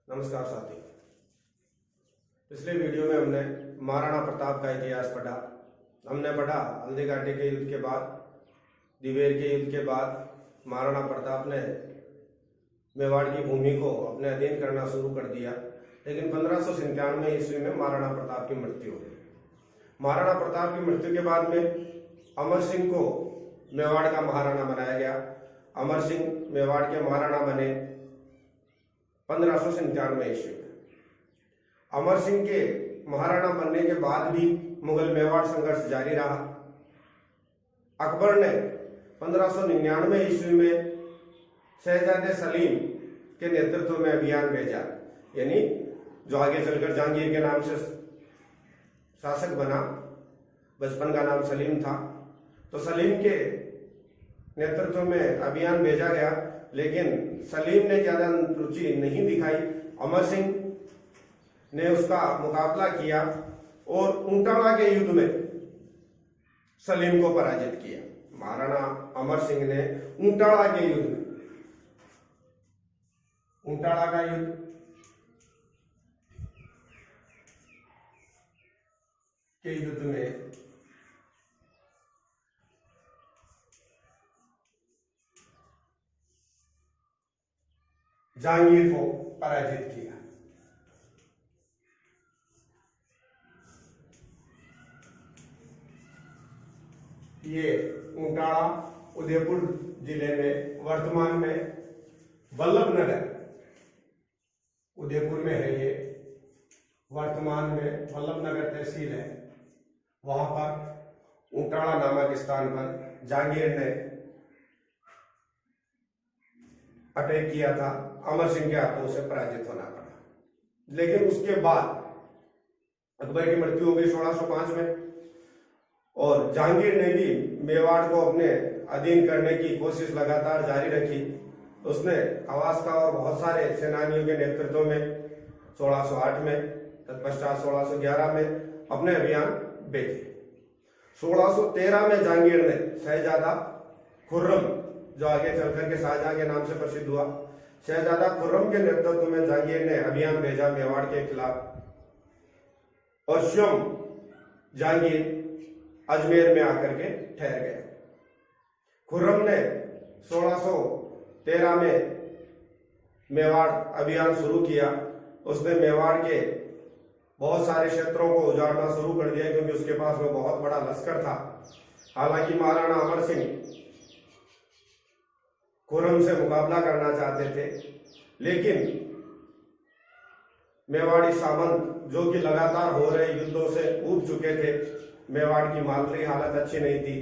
नमस्कार साथी। पिछले वीडियो में हमने महाराणा प्रताप का इतिहास पढ़ा। हमने पढ़ा हल्दी घाटी के युद्ध के बाद, दिवेर के युद्ध के बाद महाराणा प्रताप ने मेवाड़ की भूमि को अपने अधीन करना शुरू कर दिया। लेकिन 1597 ईस्वी में महाराणा प्रताप की मृत्यु हो गई। महाराणा प्रताप की मृत्यु के बाद में अमर सिंह को मेवाड़ का महाराणा बनाया गया। अमर सिंह मेवाड़ के महाराणा बने 1597 ईस्वी में। अमर सिंह के महाराणा बनने के बाद भी मुगल मेवाड़ संघर्ष जारी रहा। अकबर ने 1599 ईस्वी में शहजादे सलीम के नेतृत्व में अभियान भेजा, यानी जो आगे चलकर जहांगीर के नाम से शासक बना। बचपन का नाम सलीम था, तो सलीम के नेतृत्व में अभियान भेजा गया। लेकिन सलीम ने ज्यादा रुचि नहीं दिखाई। अमर सिंह ने उसका मुकाबला किया और ऊंटाड़ा के युद्ध में सलीम को पराजित किया। महाराणा अमर सिंह ने ऊंटाड़ा के युद्ध में, ऊंटाड़ा का युद्ध में जहांगीर को पराजित किया। ये ऊंटाड़ा उदयपुर जिले में, वर्तमान में वल्लभनगर, उदयपुर में है ये, वर्तमान में वल्लभनगर तहसील है। वहां पर ऊंटाड़ा नामक स्थान पर जहांगीर ने अटैक किया था। अमर सिंह के हाथों से पराजित होना पड़ा। लेकिन उसके बाद अकबर की मृत्यु हो गई 1605 में, और जहांगीर ने भी मेवाड़ को अपने अधीन करने की कोशिश लगातार जारी रखी। उसने खवास का और बहुत सारे सेनानियों के नेतृत्व में 1608 में, तत्पश्चात 1611 में अपने अभियान भेजे। 1613 में जहांगीर ने शहजादा खुर्रम, जो आगे चलकर के शाहजहां के नाम से प्रसिद्ध हुआ, शहजादा खुर्रम के नेतृत्व में जहांगीर ने अभियान भेजा मेवाड़ के खिलाफ। और स्वयं जहांगीर अजमेर में आकर के ठहर गया। खुर्रम ने 1613 में मेवाड़ अभियान शुरू किया। उसने मेवाड़ के बहुत सारे क्षेत्रों को उजाड़ना शुरू कर दिया, क्योंकि उसके पास में बहुत बड़ा लश्कर था। हालांकि महाराणा अमर सिंह खुर्रम से मुकाबला करना चाहते थे, लेकिन मेवाड़ी सामंत, जो कि लगातार हो रहे युद्धों से ऊब चुके थे, मेवाड़ की माली हालत अच्छी नहीं थी,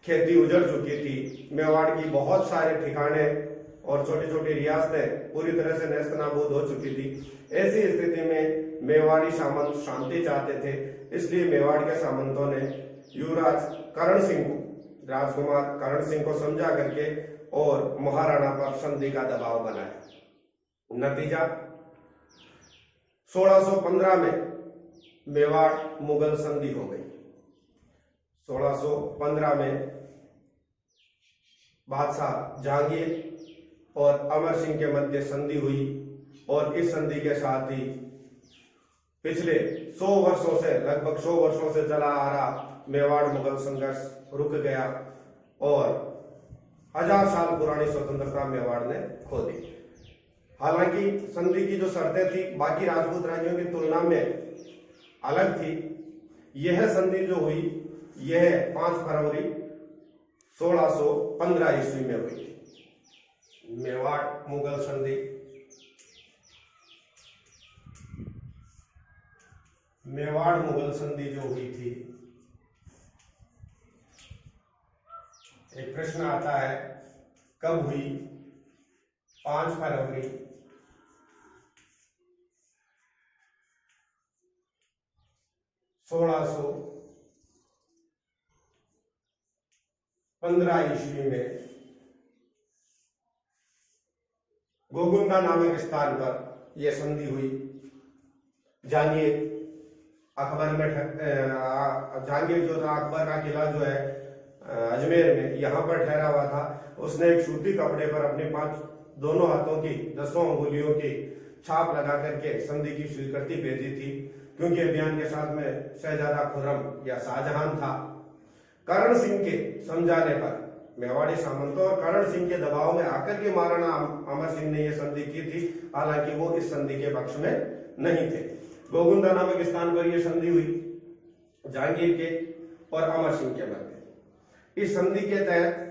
खेती उजड़ चुकी थी, मेवाड़ की बहुत सारे ठिकाने और छोटी छोटी रियासतें पूरी तरह से नेस्त नाबूद हो चुकी थी। ऐसी स्थिति में मेवाड़ी सामंत शांति चाहते थे। इसलिए मेवाड़ के सामंतों ने युवराज करण सिंह को, राजकुमार करण सिंह को समझा करके और महाराणा पर संधि का दबाव बनाया। नतीजा 1615 में मेवाड़ मुगल संधि हो गई। 1615 में बादशाह जहांगीर और अमर सिंह के मध्य संधि हुई, और इस संधि के साथ ही पिछले 100 वर्षों से, लगभग 100 वर्षों से चला आ रहा मेवाड़ मुगल संघर्ष रुक गया और 1000 साल पुरानी स्वतंत्रता मेवाड़ ने खो दी। हालांकि संधि की जो शर्तें थी बाकी राजपूत राज्यों की तुलना में अलग थी। यह संधि जो हुई, यह 5 फरवरी 1615 ईस्वी में हुई थी। मेवाड़ मुगल संधि, मेवाड़ मुगल संधि जो हुई थी, एक प्रश्न आता है कब हुई? 5 फरवरी 1615 ईस्वी में गोगुंदा नामक स्थान पर यह संधि हुई। जहांगीर अकबर में, जहांगीर जो था, अकबर का किला जो है अजमेर में, यहाँ पर ठहरा हुआ था। उसने एक सूती कपड़े पर अपने 5 दोनों हाथों की 10 अंगुलियों की छाप लगा करके संधि की स्वीकृति भेजी थी, क्योंकि अभियान के साथ में शहजादा खुर्रम या शाहजहां था। करण सिंह के समझाने पर मेवाड़ी सामंतों और करण सिंह के दबाव में आकर के महाराणा अमर सिंह ने यह संधि की थी, हालांकि वो इस संधि के पक्ष में नहीं थे। गोगुंदा नामक स्थान पर यह संधि हुई जहांगीर के और अमर सिंह के मध्य। इस संधि के तहत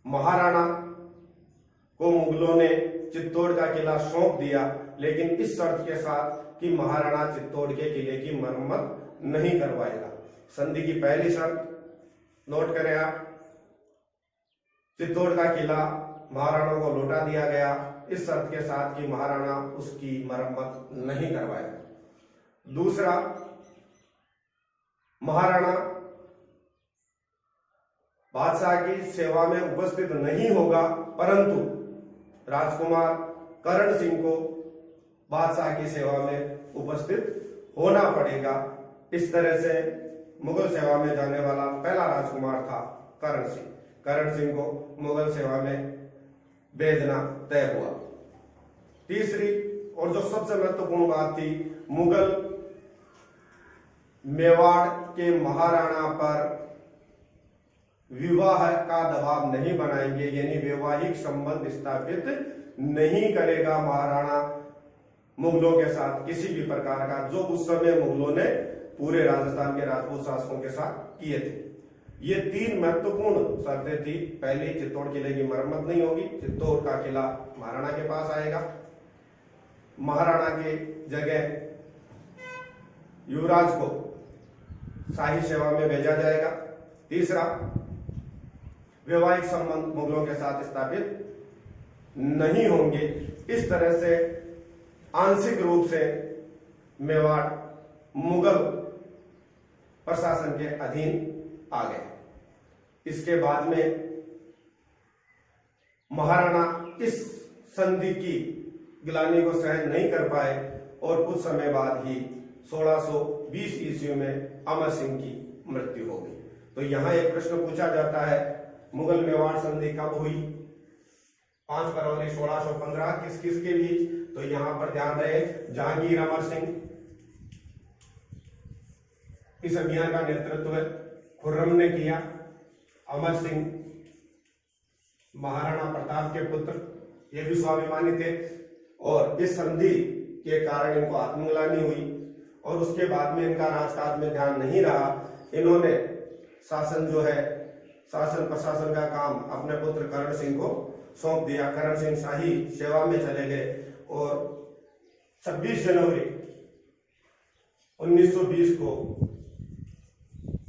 महाराणा को मुगलों ने चित्तौड़ का किला सौंप दिया, लेकिन इस शर्त के साथ कि महाराणा चित्तौड़ के किले की मरम्मत नहीं करवाएगा। संधि की पहली शर्त नोट करें आप, चित्तौड़ का किला महाराणा को लौटा दिया गया, इस शर्त के साथ कि महाराणा उसकी मरम्मत नहीं करवाएगा। दूसरा, महाराणा बादशाह की सेवा में उपस्थित नहीं होगा, परंतु राजकुमार करण सिंह को बादशाह की सेवा में उपस्थित होना पड़ेगा। इस तरह से मुगल सेवा में जाने वाला पहला राजकुमार था करण सिंह। करण सिंह को मुगल सेवा में भेजना तय हुआ। तीसरी और जो सबसे महत्वपूर्ण बात थी, मुगल मेवाड़ के महाराणा पर विवाह का दबाव नहीं बनाएंगे, यानी वैवाहिक संबंध स्थापित नहीं करेगा महाराणा मुगलों के साथ किसी भी प्रकार का, जो उस समय मुगलों ने पूरे राजस्थान के राजपूत शासकों के साथ किए थे। ये तीन महत्वपूर्ण शर्तें थी। पहली, चित्तौड़ किले की मरम्मत नहीं होगी, चित्तौड़ का किला महाराणा के पास आएगा, महाराणा की जगह युवराज को शाही सेवा में भेजा जाएगा। तीसरा, वैवाहिक संबंध मुगलों के साथ स्थापित नहीं होंगे। इस तरह से आंशिक रूप से मेवाड़ मुगल प्रशासन के अधीन आ गए। इसके बाद में महाराणा इस संधि की गिलानी को सहन नहीं कर पाए और कुछ समय बाद ही 1620 ईस्वी में अमर सिंह की मृत्यु हो गई। तो यहां एक प्रश्न पूछा जाता है, मुगल मेवाड़ संधि कब हुई? 5 फरवरी 1615। किस किस के बीच? तो यहां पर ध्यान रहे, जहांगीर अमर सिंह, इस अभियान का नेतृत्व खुर्रम ने किया। अमर सिंह महाराणा प्रताप के पुत्र, ये भी स्वाभिमानी थे और इस संधि के कारण इनको आत्मग्लानि हुई और उसके बाद में इनका राजकाज में ध्यान नहीं रहा। इन्होंने शासन जो है, शासन प्रशासन का काम अपने पुत्र करण सिंह को सौंप दिया। करण सिंह शाही सेवा में चले गए और 26 जनवरी 1920 को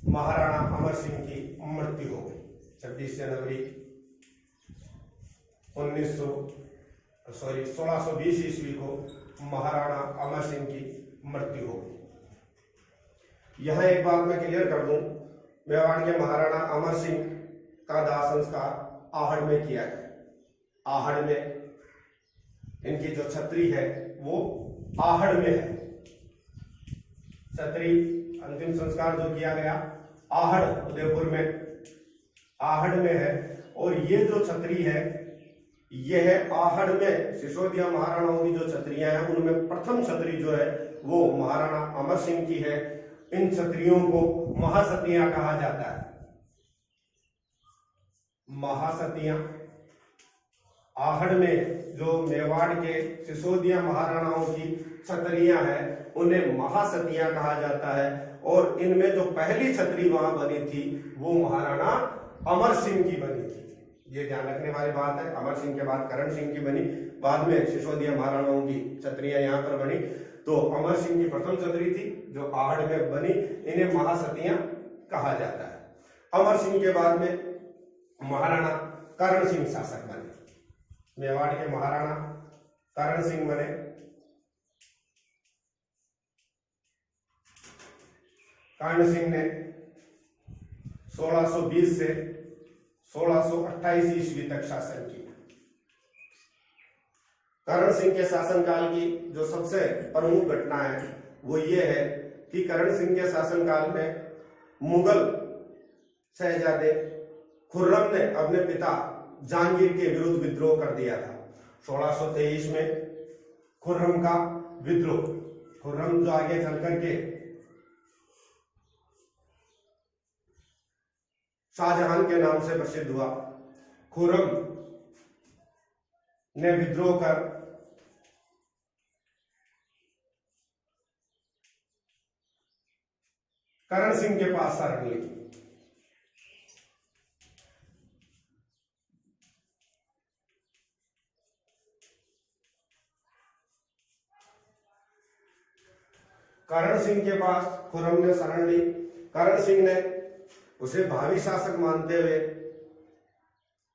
महाराणा अमर सिंह की मृत्यु हो गई। 26 जनवरी 1620 ईस्वी को महाराणा अमर सिंह की मृत्यु हो गई। यहां एक बात मैं क्लियर कर दूं, मेवाड़ के महाराणा अमर सिंह का दाह संस्कार आहड़ में किया गया। आहड़ में इनकी जो छतरी है वो आहड़ में है। छतरी अंतिम संस्कार जो किया गया आहड़, उदयपुर में आहड़ में है। और ये जो छतरी है, यह आहड़ में सिसोदिया महाराणाओं की जो छतरियां हैं उनमें प्रथम छतरी जो है वो महाराणा अमर सिंह की है। इन छतरियों को महासतियां कहा जाता है। महासतियां आहड़ में जो मेवाड़ के सिसोदिया महाराणाओं की छतरियां हैं उन्हें महासतियां कहा जाता है। और इनमें जो पहली छतरी वहां बनी थी वो महाराणा अमर सिंह की बनी थी। ये ध्यान रखने वाली बात है। अमर सिंह के बाद करण सिंह की बनी, बाद में सिसोदिया महाराणाओं की छतरियां यहाँ पर बनी। तो अमर सिंह की प्रथम छतरी थी जो आहड़ में बनी, इन्हें महासतियां कहा जाता है। अमर सिंह के बाद में महाराणा करण सिंह शासक बने। मेवाड़ के महाराणा करण सिंह बने। कर्ण सिंह ने 1620 से 1628 ईस्वी तक शासन किया। करण सिंह के शासनकाल की जो सबसे प्रमुख घटना है वो ये है कि करण सिंह के शासनकाल में मुगल शहजादे खुर्रम ने अपने पिता जहांगीर के विरुद्ध विद्रोह कर दिया था 1623 में खुर्रम का विद्रोह, खुर्रम जो आगे चल करके शाहजहां के नाम से प्रसिद्ध हुआ, खुर्रम ने विद्रोह कर करण सिंह के पास शरण ली। करण सिंह के पास खुर्रम ने शरण ली। करण सिंह ने उसे भावी शासक मानते हुए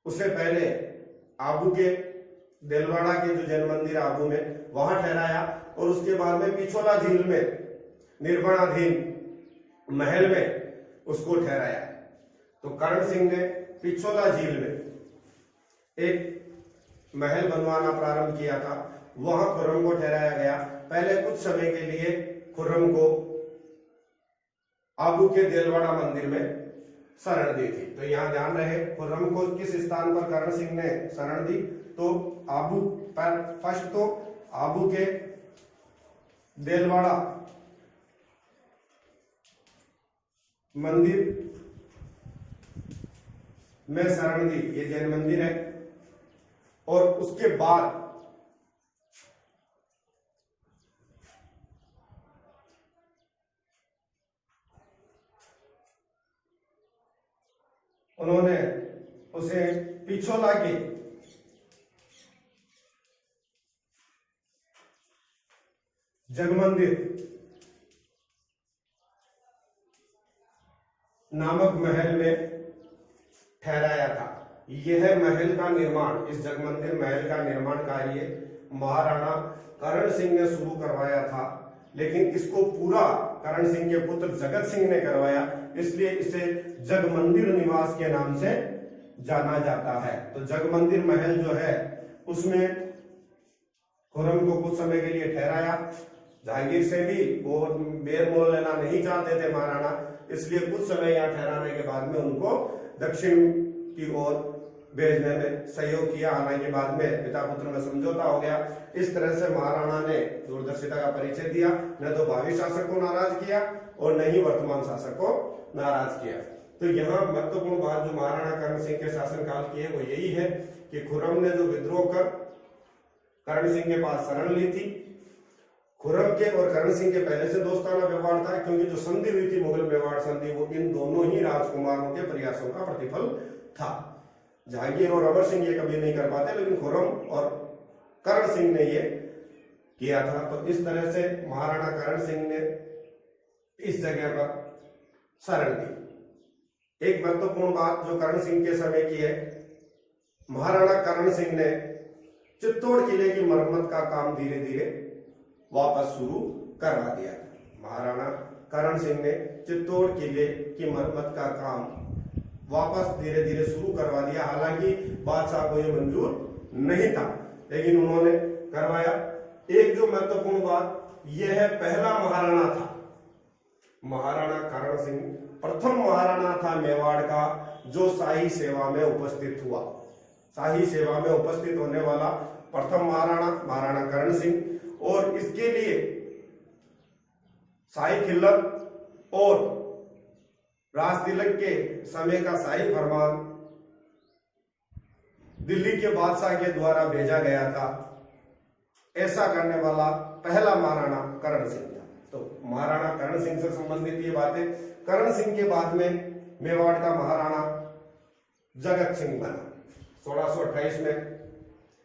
उसे पहले आबू के देलवाड़ा के जो जैन मंदिर आबू में वहां ठहराया और उसके बाद में पिछोला झील में निर्माणाधीन महल में उसको ठहराया। तो करण सिंह ने पिछोला झील में एक महल बनवाना प्रारंभ किया था, वहां खुर्रम को ठहराया गया। पहले कुछ समय के लिए खुर्रम को आबू के देलवाड़ा मंदिर में शरण दी थी। तो यहां ध्यान रहे, खुर्रम को किस स्थान पर करण सिंह ने शरण दी, तो आबू पर। फर्स्ट तो आबू के देलवाड़ा मंदिर में शरण दी, ये जैन मंदिर है। और उसके बाद उन्होंने उसे पिछोला के जगमंदिर नामक महल में ठहराया था। यह महल का निर्माण, इस जगमंदिर महल का निर्माण कार्य महाराणा करण सिंह ने शुरू करवाया था, लेकिन इसको पूरा करण सिंह के पुत्र जगत सिंह ने करवाया, इसलिए इसे जगमंदिर निवास के नाम से जाना जाता है। तो जगमंदिर महल जो है उसमें खुर्रम को कुछ समय के लिए ठहराया। जहांगीर से भी वो बेर मोल लेना नहीं चाहते थे महाराणा, इसलिए कुछ समय यहाँ ठहराने के बाद में उनको दक्षिण की ओर भेजने में सहयोग किया। हालांकि बाद में पिता पुत्र में समझौता हो गया। इस तरह से महाराणा ने दूरदर्शिता का परिचय दिया, न तो भावी शासक को नाराज किया और न ही वर्तमान शासक को नाराज किया। तो यहाँ महत्वपूर्ण बात जो महाराणा करण सिंह के शासनकाल की है वो यही है कि खुर्रम ने जो विद्रोह कर करण सिंह के पास शरण ली थी, खुर्रम के और करण सिंह के पहले से दोस्ताना व्यवहार था, क्योंकि जो संधि हुई थी मुगल मेवाड़ संधि, वो इन दोनों ही राजकुमारों के प्रयासों का प्रतिफल था। जहांगीर और अमर सिंह ये कभी नहीं कर पाते, लेकिन खुर्रम और करण सिंह ने ये किया था। तो इस तरह से महाराणा करण सिंह ने इस जगह पर शरण दी। एक महत्वपूर्ण बात जो करण सिंह के समय की है, महाराणा करण सिंह ने चित्तौड़ किले की मरम्मत का काम धीरे धीरे वापस शुरू करवा दिया। महाराणा करण सिंह ने चित्तौड़ किले की मरम्मत का काम वापस धीरे धीरे शुरू करवा दिया। हालांकि बादशाह को यह मंजूर नहीं था, लेकिन उन्होंने करवाया। एक जो महत्वपूर्ण बात यह है, पहला महाराणा था महाराणा करण सिंह, प्रथम महाराणा था मेवाड़ का जो शाही सेवा में उपस्थित हुआ। शाही सेवा में उपस्थित होने वाला प्रथम महाराणा महाराणा करण सिंह, और इसके लिए शाही खिल्लत और राज तिलक के समय का शाही फरमान दिल्ली के बादशाह के द्वारा भेजा गया था। ऐसा करने वाला पहला महाराणा करण सिंह था। तो महाराणा करण सिंह से संबंधित ये बातें। करण सिंह के बाद में मेवाड़ का महाराणा जगत सिंह बना। 1628 में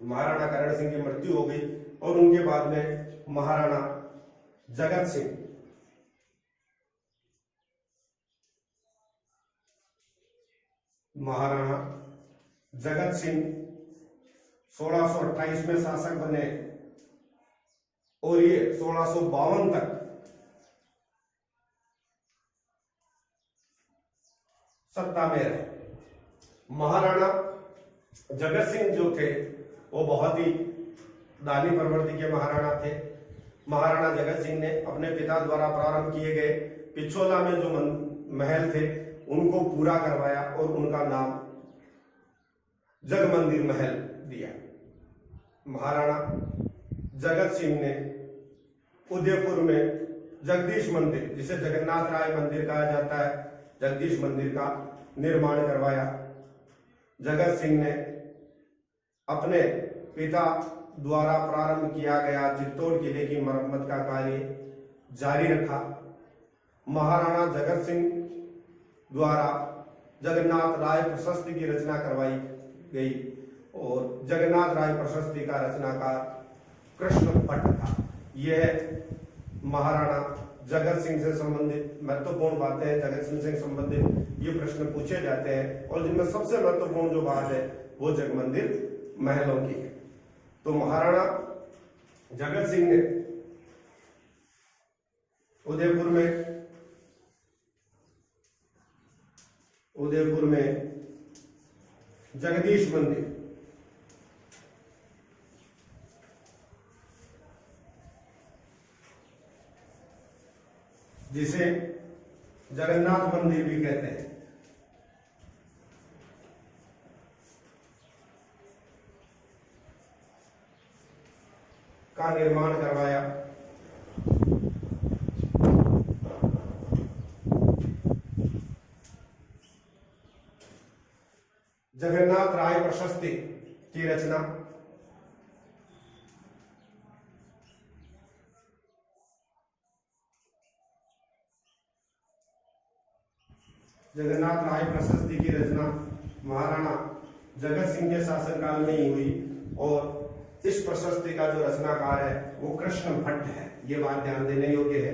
महाराणा करण सिंह की मृत्यु हो गई और उनके बाद में महाराणा जगत सिंह महाराणा जगत सिंह 1628 में शासक बने और ये 1652 तक सत्ता में रहे। महाराणा जगत सिंह जो थे वो बहुत ही दानी प्रवृत्ति के महाराणा थे। महाराणा जगत सिंह ने अपने पिता द्वारा प्रारंभ किए गए पिछोला में जो महल थे उनको पूरा करवाया और उनका नाम जगमंदिर महल दिया। महाराणा जगत सिंह ने उदयपुर में जगदीश मंदिर, जिसे जगन्नाथ राय मंदिर कहा जाता है, जगदीश मंदिर का निर्माण करवाया। जगत सिंह ने अपने पिता द्वारा प्रारंभ किया गया चित्तौड़ किले की मरम्मत का कार्य जारी रखा। महाराणा जगत सिंह द्वारा जगन्नाथ राय प्रशस्ति की रचना करवाई गई और जगन्नाथ राय प्रशस्ति का रचनाकार कृष्ण भट्ट था। यह महाराणा जगत सिंह से संबंधित महत्वपूर्ण बातें, जगत सिंह से संबंधित ये प्रश्न पूछे जाते हैं और जिनमें सबसे महत्वपूर्ण जो बात है वो जगमंदिर महलों की है। तो महाराणा जगत सिंह ने उदयपुर में जगदीश मंदिर, जिसे जगन्नाथ मंदिर भी कहते हैं, का निर्माण करवाया। जगन्नाथ राय प्रशस्ति की रचना महाराणा जगत सिंह के शासनकाल में ही हुई और इस प्रशस्ति का जो रचनाकार है वो कृष्ण भट्ट है। ये बात ध्यान देने योग्य है,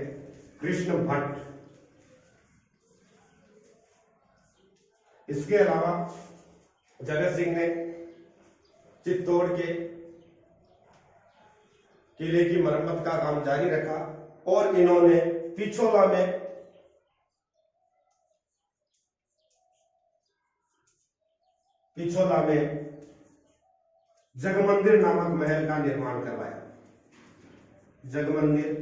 कृष्ण भट्ट। इसके अलावा जगत सिंह ने चित्तौड़ के किले की मरम्मत का काम जारी रखा और इन्होंने पिछोला में जगमंदिर नामक महल का निर्माण करवाया। जगमंदिर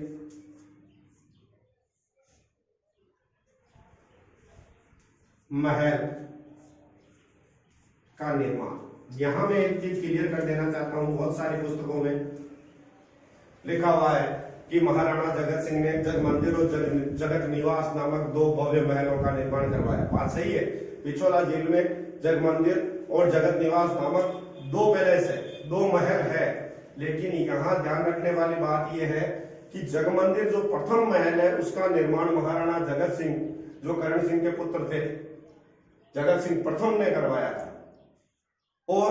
महल का निर्माण। यहां मैं एक चीज क्लियर कर देना चाहता हूं, बहुत सारी पुस्तकों में लिखा हुआ है कि महाराणा जगत सिंह ने जगमंदिर और जगत निवास नामक दो भव्य महलों का निर्माण करवाया। बात सही है, पिछोला झील में जगमंदिर और जगत निवास नामक दो पैलेस है, दो महल है। लेकिन यहाँ ध्यान रखने वाली बात यह है कि जगमंदिर जो प्रथम महल है उसका निर्माण महाराणा जगत सिंह, जो करण सिंह के पुत्र थे, जगत सिंह प्रथम ने करवाया था। और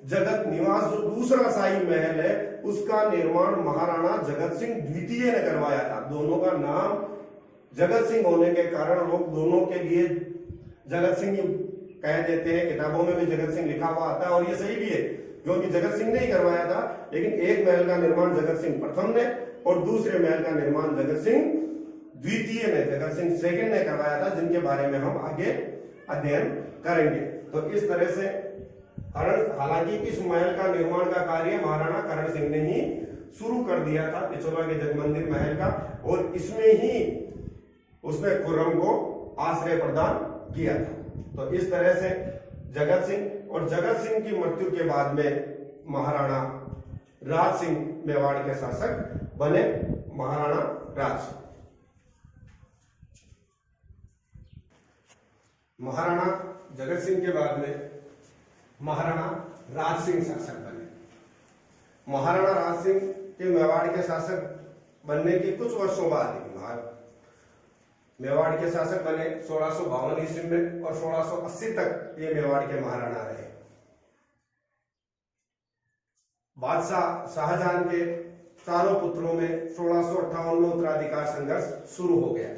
जगत निवास जो दूसरा शाही महल है उसका निर्माण महाराणा जगत सिंह द्वितीय ने करवाया था। दोनों का नाम जगत सिंह होने के कारण लोग दोनों के लिए जगत सिंह कह देते हैं, किताबों में भी जगत सिंह लिखा हुआ आता है और ये सही भी है क्योंकि जगत सिंह ने ही करवाया था। लेकिन एक महल का निर्माण जगत सिंह प्रथम ने और दूसरे महल का निर्माण जगत सिंह द्वितीय ने, जगत सिंह सेकंड ने करवाया था, जिनके बारे में हम आगे अध्ययन करेंगे। तो इस तरह से हालांकि इस महल का निर्माण का कार्य महाराणा करण सिंह ने ही शुरू कर दिया था, पिछोला के जगमंदिर महल का, और इसमें ही उसने खुर्रम को आश्रय प्रदान किया था। तो इस तरह से जगत सिंह और जगत सिंह की मृत्यु के बाद में महाराणा राज सिंह मेवाड़ के शासक बने। महाराणा राज सिंह, महाराणा जगत सिंह के बाद में महाराणा राज सिंह शासक बने। महाराणा राज सिंह के मेवाड़ के शासक बनने के कुछ वर्षों बाद मेवाड़ के शासक बने 1652 ईस्वी में और 1680 तक ये मेवाड़ के महाराणा रहे। बादशाह शाहजहां के चारों पुत्रों में 1658 में उत्तराधिकार संघर्ष शुरू हो गया।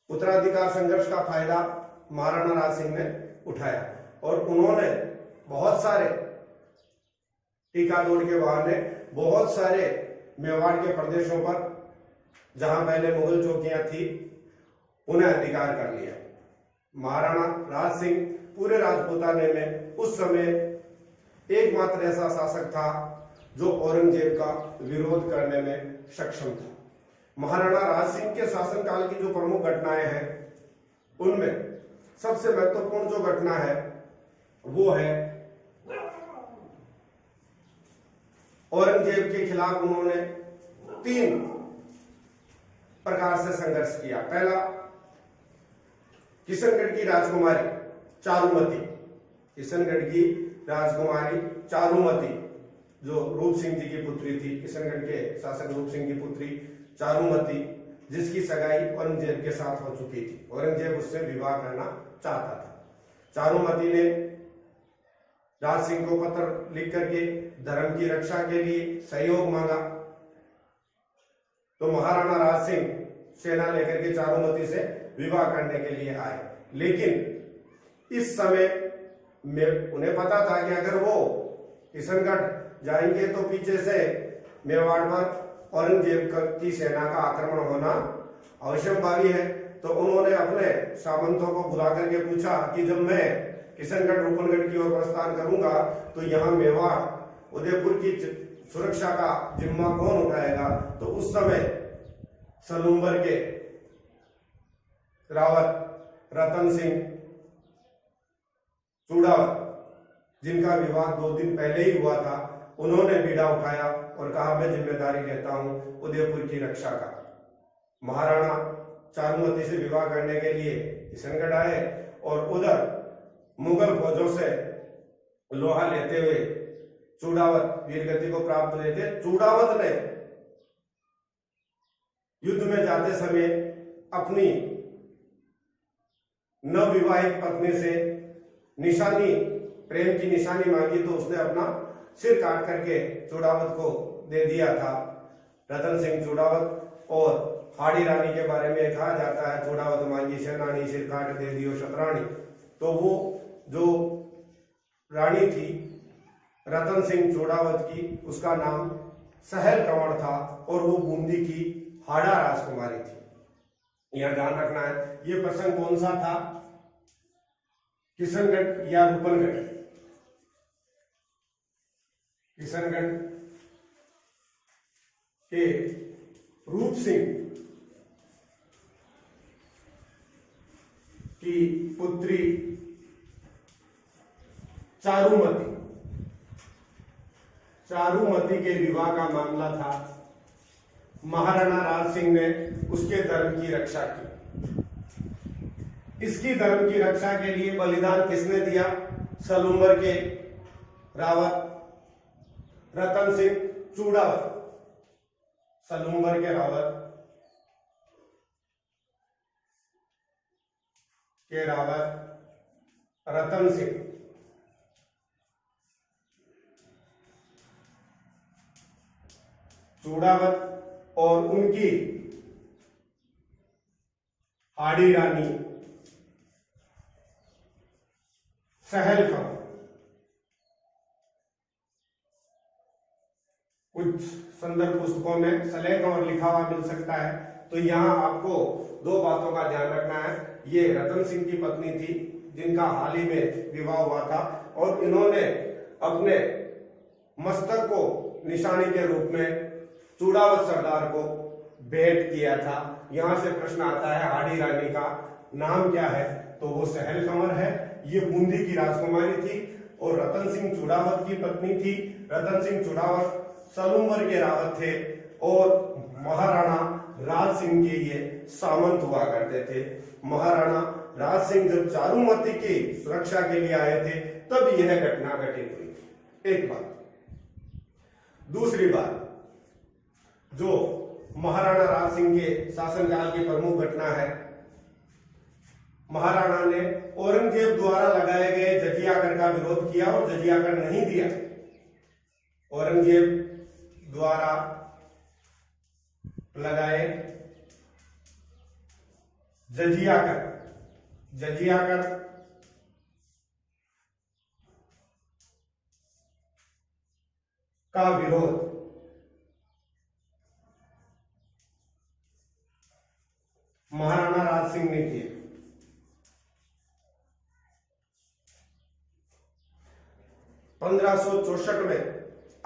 उत्तराधिकार संघर्ष का फायदा महाराणा राज सिंह ने उठाया और उन्होंने बहुत सारे टीका दौड़ के बहाने बहुत सारे मेवाड़ के प्रदेशों पर, जहां पहले मुगल चौकियां थी, उन्हें अधिकार कर लिया। महाराणा राज सिंह पूरे राजपूताने में उस समय एकमात्र ऐसा शासक था जो औरंगजेब का विरोध करने में सक्षम था। महाराणा राज सिंह के शासनकाल की जो प्रमुख घटनाएं हैं उनमें सबसे महत्वपूर्ण जो घटना है वो है औरंगजेब के खिलाफ उन्होंने 3 प्रकार से संघर्ष किया। पहला, किशनगढ़ की राजकुमारी चारुमती, किशनगढ़ की राजकुमारी चारुमती जो रूप सिंह जी की पुत्री थी, किशनगढ़ के शासक रूप सिंह की पुत्री चारुमती, जिसकी सगाई औरंगजेब के साथ हो चुकी थी। औरंगजेब उससे विवाह करना चाहता था। चारुमती ने राज सिंह को पत्र लिख करके धर्म की रक्षा के लिए सहयोग मांगा, तो महाराणा राज सिंह सेना लेकर के चारुमती से विवाह करने के लिए आए। लेकिन इस समय में उन्हें पता था कि अगर वो किशनगढ़ जाएंगे तो पीछे से मेवाड़ पर औरंगजेब की सेना का आक्रमण होना अवश्यंभावी है। तो उन्होंने अपने सामंतों को बुला करके पूछा कि जब मैं किशनगढ़ रूपनगढ़ की ओर प्रस्थान करूंगा तो यहाँ मेवाड़ उदयपुर की सुरक्षा का जिम्मा कौन उठाएगा। तो उस समय सलूम्बर के रावत रतन सिंह चूड़ावत, जिनका विवाह 2 दिन पहले ही हुआ था, उन्होंने बीड़ा उठाया और कहा मैं जिम्मेदारी लेता हूं उदयपुर की रक्षा का। महाराणा चारुमती से विवाह करने के लिए किशनगढ़ आए और उधर मुगल फौजों से लोहा लेते हुए चूड़ावत वीरगति को प्राप्त हुए थे। चूड़ावत ने युद्ध में जाते समय अपनी नवविवाहित पत्नी से निशानी, प्रेम की निशानी मांगी, तो उसने अपना सिर काट करके चूड़ावत को दे दिया था। रतन सिंह चूड़ावत और हाड़ी रानी के बारे में कहा जाता है, चूड़ावत मांगी सेनानी सिर काट दे दियो शतरानी। तो वो जो रानी थी रतन सिंह चूड़ावत की, उसका नाम सहल कंवर था और वो बूंदी की हाड़ा राजकुमारी थी। यह ध्यान रखना है। ये प्रसंग कौन सा था, किशनगढ़ या रूपनगढ़? किशनगढ़ के रूप सिंह की पुत्री चारुमती के विवाह का मामला था। महाराणा राज सिंह ने उसके धर्म की रक्षा की। इसकी धर्म की रक्षा के लिए बलिदान किसने दिया? सलूम्बर के रावत रतन सिंह चूड़ावत, सलूम्बर के रावत रतन सिंह चूड़ावत और उनकी हाड़ी रानी सहल कंवर। कुछ संदर्भ पुस्तकों में सलेह कंवर लिखा हुआ मिल सकता है। तो यहाँ आपको 2 बातों का ध्यान रखना है। ये रतन सिंह की पत्नी थी जिनका हाल ही में विवाह हुआ था और इन्होंने अपने मस्तक को निशानी के रूप में चूड़ावत सरदार को भेंट किया था। यहां से प्रश्न आता है हाड़ी रानी का नाम क्या है? तो वो सहल कंवर है। ये बूंदी की राजकुमारी थी और रतन सिंह चूड़ावत की पत्नी थी। रतन सिंह चूड़ावत सलूम्बर के रावत थे और महाराणा राज सिंह के ये सामंत हुआ करते थे। महाराणा राज सिंह जब चारुमती की सुरक्षा के लिए आए थे तब यह घटना घटित हुई थी। एक बात। दूसरी बात, जो महाराणा राज सिंह के शासनकाल की प्रमुख घटना है, महाराणा ने औरंगजेब द्वारा लगाए गए जजिया कर का विरोध किया और जजिया कर नहीं दिया। औरंगजेब द्वारा लगाए जजिया कर का विरोध महाराणा राज सिंह ने किया। 1564 में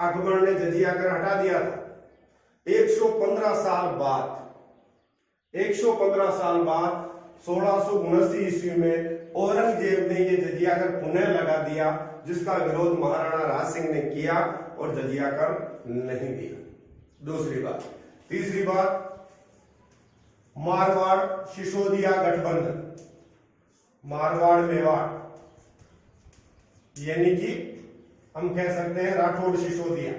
अकबर ने जजिया कर हटा दिया था। 115 साल बाद 1679 ईस्वी में औरंगजेब ने यह जजिया कर पुनः लगा दिया, जिसका विरोध महाराणा राज सिंह ने किया और जजिया कर नहीं दिया। दूसरी बात। तीसरी बात, मारवाड़ सिसोदिया गठबंधन, मारवाड़ मेवाड़, यानी कि हम कह सकते हैं राठौड़ सिसोदिया,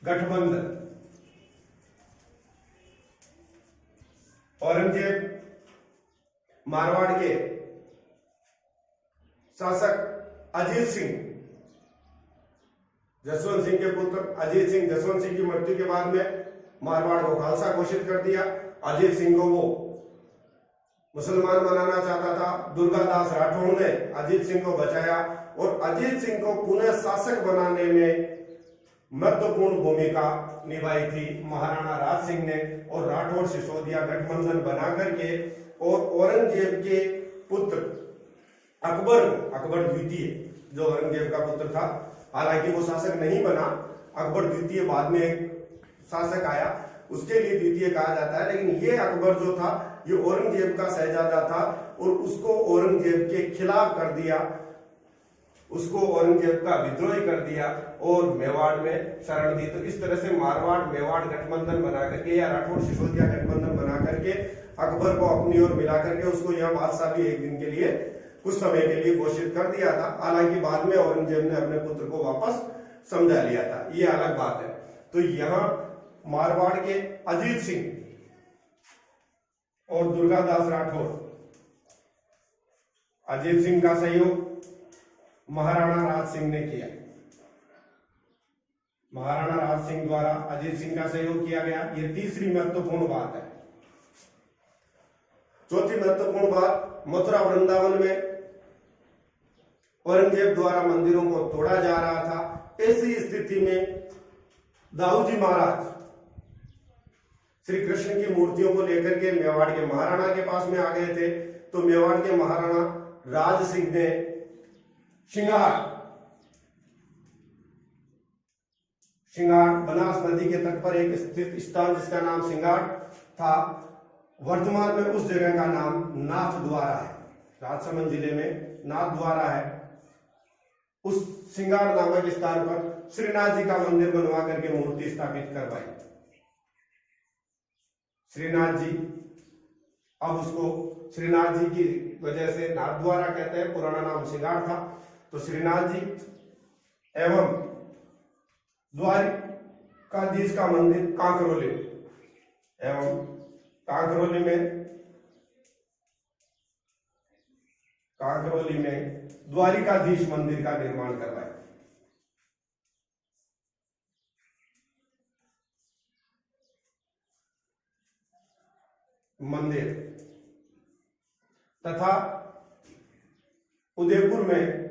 गठबंधन। औरंगजेब मारवाड़ के शासक अजीत सिंह, जसवंत सिंह के पुत्र अजीत सिंह, जसवंत सिंह की मृत्यु के बाद में मारवाड़ को खालसा घोषित कर दिया। अजीत सिंह को वो मुसलमान बनाना चाहता था। दुर्गादास राठौड़ ने अजीत सिंह को बचाया और अजीत सिंह को पुनः शासक बनाने में महत्वपूर्ण भूमिका निभाई थी महाराणा राज सिंह ने। और राठौड़ सिसोदिया गठबंधन बना करके और औरंगजेब के पुत्र अकबर द्वितीय, जो औरंगजेब का पुत्र था, हालांकि वो शासक नहीं बना, अकबर द्वितीय बाद में शासक आया, उसके लिए द्वितीय कहा जाता है। लेकिन ये अकबर जो था ये औरंगजेब का शहजादा था और उसको औरंगजेब के खिलाफ कर दिया, उसको औरंगजेब का विद्रोही कर दिया और मेवाड़ में शरण दी। तो इस तरह से मारवाड़ मेवाड़ गठबंधन बना करके या राठौड़ सिसोदिया गठबंधन बना करके अकबर को अपनी ओर मिला करके उसको यह बादशाह भी एक दिन के लिए, कुछ समय के लिए घोषित कर दिया था। हालांकि बाद में औरंगजेब ने अपने पुत्र को वापस समझा लिया था, ये अलग बात है। तो यहां मारवाड़ के अजीत सिंह और दुर्गादास राठौड़, अजीत सिंह का सहयोग महाराणा राज सिंह ने किया। महाराणा राज सिंह द्वारा अजीत सिंह का सहयोग किया गया। यह तीसरी महत्वपूर्ण बात है। चौथी महत्वपूर्ण बात, मथुरा वृंदावन में औरंगजेब द्वारा मंदिरों को तोड़ा जा रहा था। ऐसी स्थिति में दाऊजी महाराज श्री कृष्ण की मूर्तियों को लेकर के मेवाड़ के महाराणा के पास में आ गए थे। तो मेवाड़ के महाराणा राज सिंह ने सिंगार बनास नदी के तट पर एक स्थित स्थान जिसका नाम सिंगार था, वर्तमान में उस जगह का नाम नाथ द्वारा है, राजसमंद जिले में नाथ द्वारा है। उस सिंगार नामक स्थान पर श्रीनाथ जी का मंदिर बनवा करके मूर्ति स्थापित करवाई। श्रीनाथ जी, अब उसको श्रीनाथ जी की वजह से नाथ द्वारा कहते हैं, पुराना नाम सिंगार था। तो श्रीनाथ जी एवं द्वारिकाधीश का मंदिर कांकरोली एवं कांकरोली में द्वारिकाधीश मंदिर का निर्माण करवाया। मंदिर तथा उदयपुर में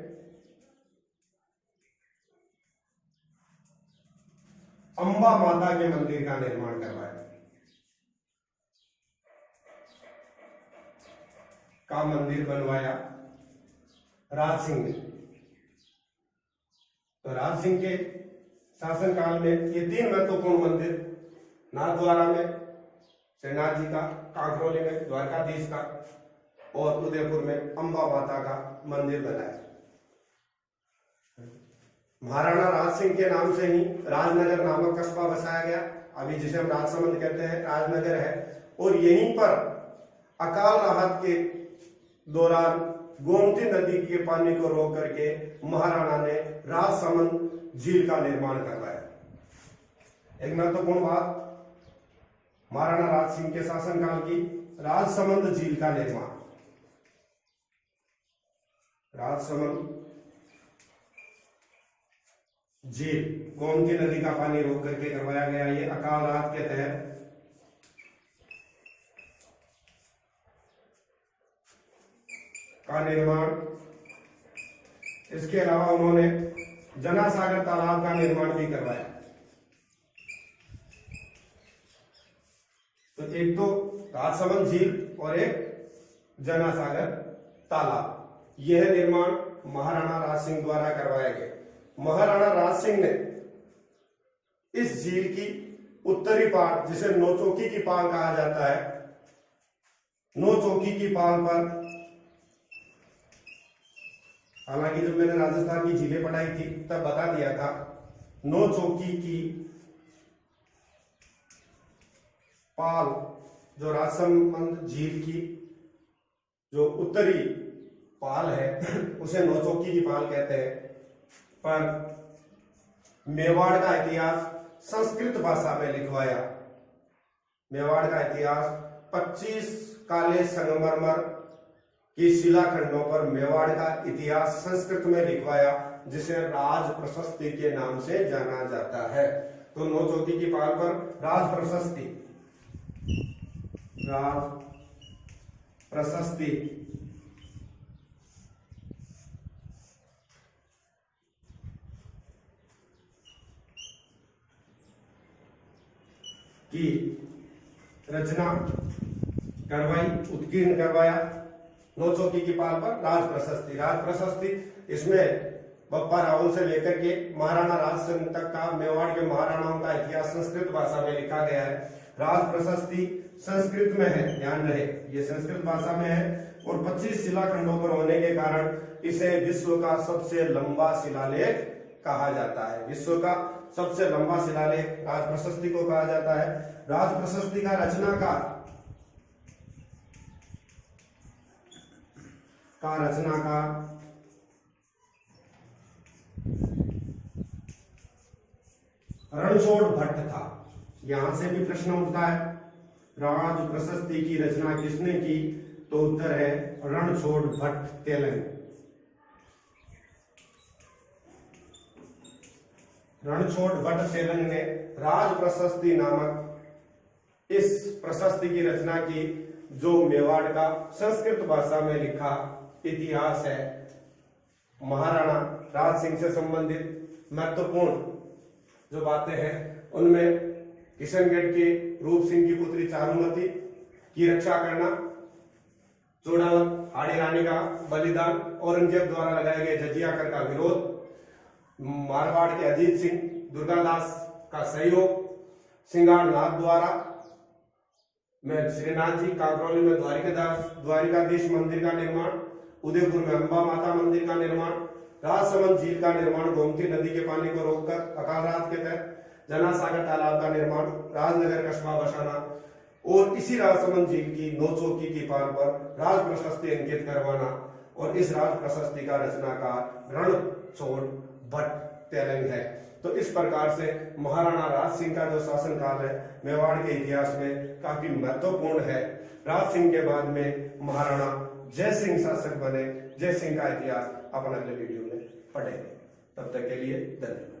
अंबा माता के मंदिर का निर्माण करवाया। का मंदिर बनवाया राज सिंह ने। तो राज सिंह के शासनकाल में ये तीन महत्वपूर्ण मंदिर, नाथद्वारा में श्रीनाथ जी का, कांकरोली में द्वारकाधीश का और उदयपुर में अंबा माता का मंदिर बनाया। महाराणा राज सिंह के नाम से ही राजनगर नामक कस्बा बसाया गया, अभी जिसे हम राजसमंद कहते हैं, राजनगर है। और यहीं पर अकाल राहत के दौरान गोमती नदी के पानी को रोक करके महाराणा ने राजसमंद झील का निर्माण करवाया। एक महत्वपूर्ण बात महाराणा राज सिंह के शासनकाल की, राजसमंद झील का निर्माण। राजसमंद झील गोमती नदी का पानी रोक करके करवाया गया। ये अकाल राहत के तहत का निर्माण। इसके अलावा उन्होंने जनासागर तालाब का निर्माण भी करवाया। तो एक तो राजसमंद झील और एक जनासागर तालाब, यह निर्माण महाराणा राज सिंह द्वारा करवाया गया। महाराणा राज सिंह ने इस झील की उत्तरी पार, जिसे नौचौकी की पार कहा जाता है, नौ चौकी की पाल पर, हालांकि जब मैंने राजस्थान की झीलें पढ़ाई थी तब बता दिया था, नौ चौकी की पाल, जो राजसमंद झील की जो उत्तरी पाल है उसे नौ चौकी की पाल कहते हैं। पर मेवाड़ का इतिहास संस्कृत भाषा में लिखवाया। मेवाड़ का इतिहास 25 काले संगमरमर की शिलाखंडों पर मेवाड़ का इतिहास संस्कृत में लिखवाया, जिसे राज प्रशस्ति के नाम से जाना जाता है। तो नौ चौकी की पाल पर राज प्रशस्ति की रचना करवाई, उत्कीर्ण करवाया। नौ चौकी की पाल पर राज प्रशस्ति, इसमें बप्पा राहुल से लेकर के महाराणा राज सिंह तक का मेवाड़ के महाराणाओं का इतिहास संस्कृत भाषा में लिखा गया है। राज प्रशस्ति संस्कृत में है, ध्यान रहे ये संस्कृत भाषा में है, और 25 शिलाखंडों पर होने के कारण इसे विश्व का सबसे लंबा शिलालेख कहा जाता है। विश्व का सबसे लंबा शिलालेख राज प्रशस्ति को कहा जाता है। राज प्रशस्ति का रचनाकार रणछोड़ भट्ट था। यहां से भी प्रश्न उठता है, राज प्रशस्ति की रचना किसने की? तो उत्तर है रणछोड़ भट्ट तेलंग। रणछोड़ भट्ट तेलंग ने राज प्रशस्ति नामक इस प्रशस्ति की रचना की, जो मेवाड़ का संस्कृत भाषा में लिखा इतिहास है। महाराणा राज सिंह से संबंधित महत्वपूर्ण जो बातें हैं उनमें किशनगढ़ के रूप सिंह की पुत्री चारुमती की रक्षा करना, चोड़ावत हाड़ी रानी का बलिदान, औरंगजेब द्वारा लगाए गए जजिया कर का विरोध, मारवाड़ के अजीत सिंह दुर्गादास का सहयोग, सिंगारनाथ द्वारा में श्रीनाथ जी, कांकरौली में द्वारिकाधीश मंदिर का निर्माण, उदयपुर में अंबा माता मंदिर का निर्माण, राजसमंद झील का निर्माण, गोमती नदी के पानी को रोककर अकाल रात के तहत जना सागर तालाब का निर्माण, राजनगर कस्बा बसाना, और इसी राजसमंद झील की नौ चौकी की पाल पर राज प्रशस्ति अंकित करवाना, और इस राज प्रशस्ति का रचनाकार रणछोड़ भट्ट तेलंग है। तो इस प्रकार से महाराणा राज सिंह का जो शासनकाल है मेवाड़ के इतिहास में काफी महत्वपूर्ण है। राज सिंह के बाद में महाराणा जय सिंह शासक बने। जय सिंह का इतिहास अपन अगले वीडियो में पढ़ेंगे। तब तक के लिए धन्यवाद।